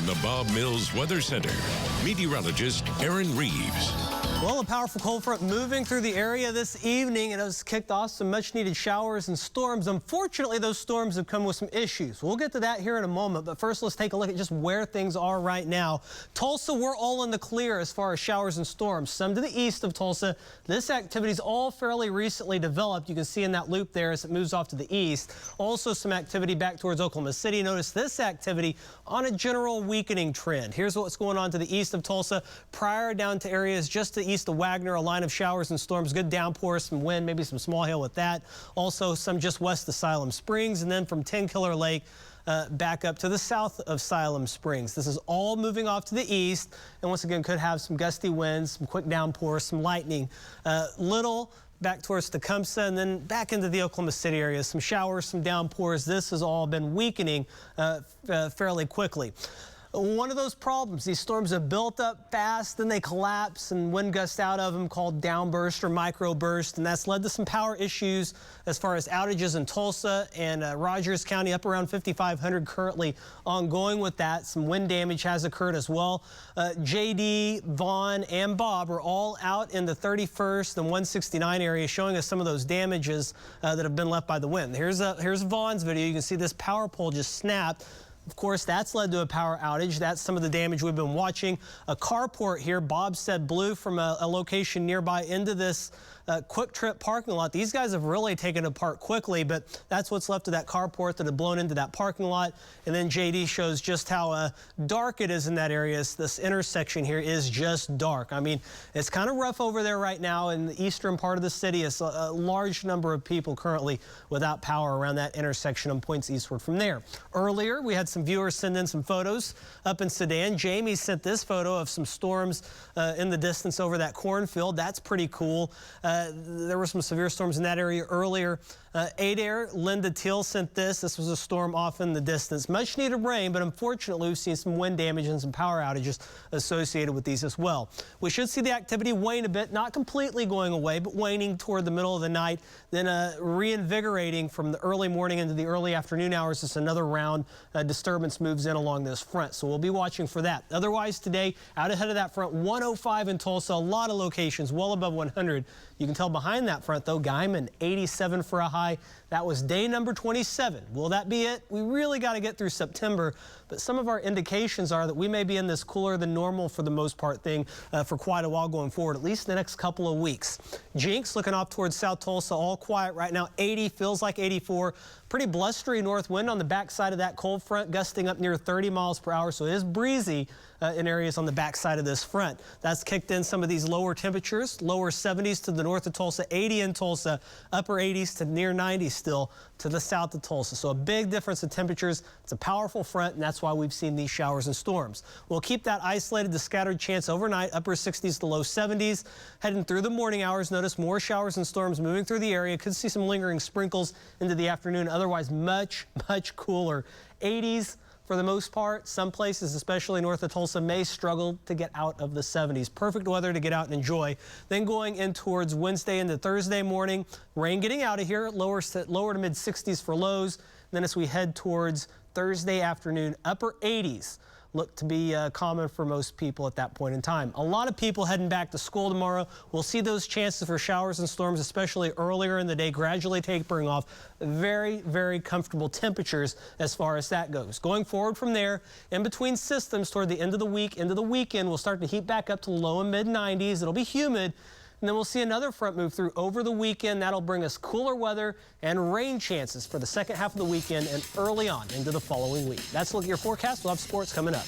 From the Bob Mills Weather Center, meteorologist Aaron Reeves. Well, a powerful cold front moving through the area this evening, and it has kicked off some much-needed showers and storms. Unfortunately, those storms have come with some issues. We'll get to that here in a moment, but first let's take a look at just where things are right now. Tulsa, we're all in the clear as far as showers and storms. Some to the east of Tulsa. This activity is all fairly recently developed. You can see in that loop there as it moves off to the east. Also some activity back towards Oklahoma City. Notice this activity on a general weakening trend. Here's what's going on to the east of Tulsa. Prior down to areas just to the east of Wagner, a line of showers and storms, good downpours, some wind, maybe some small hail with that. Also some just west of Siloam Springs, and then from 10 Killer Lake back up to the south of Siloam Springs. This is all moving off to the east, and once again could have some gusty winds, some quick downpours, some lightning. Little back towards Tecumseh and then back into the Oklahoma City area. Some showers, some downpours. This has all been weakening fairly quickly. One of those problems, these storms have built up fast, then they collapse, and wind gusts out of them called downburst or microburst, and that's led to some power issues as far as outages in Tulsa and Rogers County, up around 5,500 currently ongoing with that. Some wind damage has occurred as well. JD, Vaughn, and Bob are all out in the 31st and 169 area, showing us some of those damages that have been left by the wind. Here's Vaughn's video. You can see this power pole just snapped. Of course, that's led to a power outage. That's some of the damage we've been watching. A carport here, Bob said, blew from a location nearby into this Quick Trip parking lot. These guys have really taken it apart quickly, but that's what's left of that carport that had blown into that parking lot. And then JD shows just how dark it is in that area. This intersection here is just dark. I mean, it's kind of rough over there right now in the eastern part of the city. It's a large number of people currently without power around that intersection and points eastward from there. Earlier, we had some viewers send in some photos up in Sedan. Jamie sent this photo of some storms in the distance over that cornfield. That's pretty cool. There were some severe storms in that area earlier. Adair, Linda Teal sent this. This was a storm off in the distance. Much needed rain, but unfortunately we've seen some wind damage and some power outages associated with these as well. We should see the activity wane a bit, not completely going away, but waning toward the middle of the night, then reinvigorating from the early morning into the early afternoon hours as another round disturbance moves in along this front. So we'll be watching for that. Otherwise today, out ahead of that front, 105 in Tulsa, a lot of locations well above 100. You can tell behind that front, though, Guyman, 87 for a high. That was day number 27. Will that be it? We really got to get through September, but some of our indications are that we may be in this cooler than normal for the most part thing for quite a while going forward, at least the next couple of weeks. Jinx looking off towards South Tulsa, all quiet right now. 80 feels like 84. Pretty blustery north wind on the backside of that cold front, gusting up near 30 miles per hour, so it is breezy in areas on the backside of this front. That's kicked in some of these lower temperatures, lower 70s to the north of Tulsa, 80 in Tulsa, upper 80s to near 90 still to the south of Tulsa. So a big difference in temperatures. It's a powerful front, and that's why we've seen these showers and storms. We'll keep that isolated to scattered chance overnight, upper 60s to low 70s. Heading through the morning hours, notice more showers and storms moving through the area. Could see some lingering sprinkles into the afternoon. Otherwise, much cooler. 80s for the most part. Some places, especially north of Tulsa, may struggle to get out of the 70s. Perfect weather to get out and enjoy. Then going in towards Wednesday into Thursday morning, rain getting out of here, lower to mid 60s for lows. Then as we head towards Thursday afternoon, upper 80s. Look to be common for most people at that point in time. A lot of people heading back to school tomorrow. We'll see those chances for showers and storms, especially earlier in the day, gradually tapering off. Very comfortable temperatures as far as that goes. Going forward from there, in between systems toward the end of the week, into the weekend, we'll start to heat back up to low and mid 90s. It'll be humid. And then we'll see another front move through over the weekend. That'll bring us cooler weather and rain chances for the second half of the weekend and early on into the following week. That's a look at your forecast. We'll have sports coming up.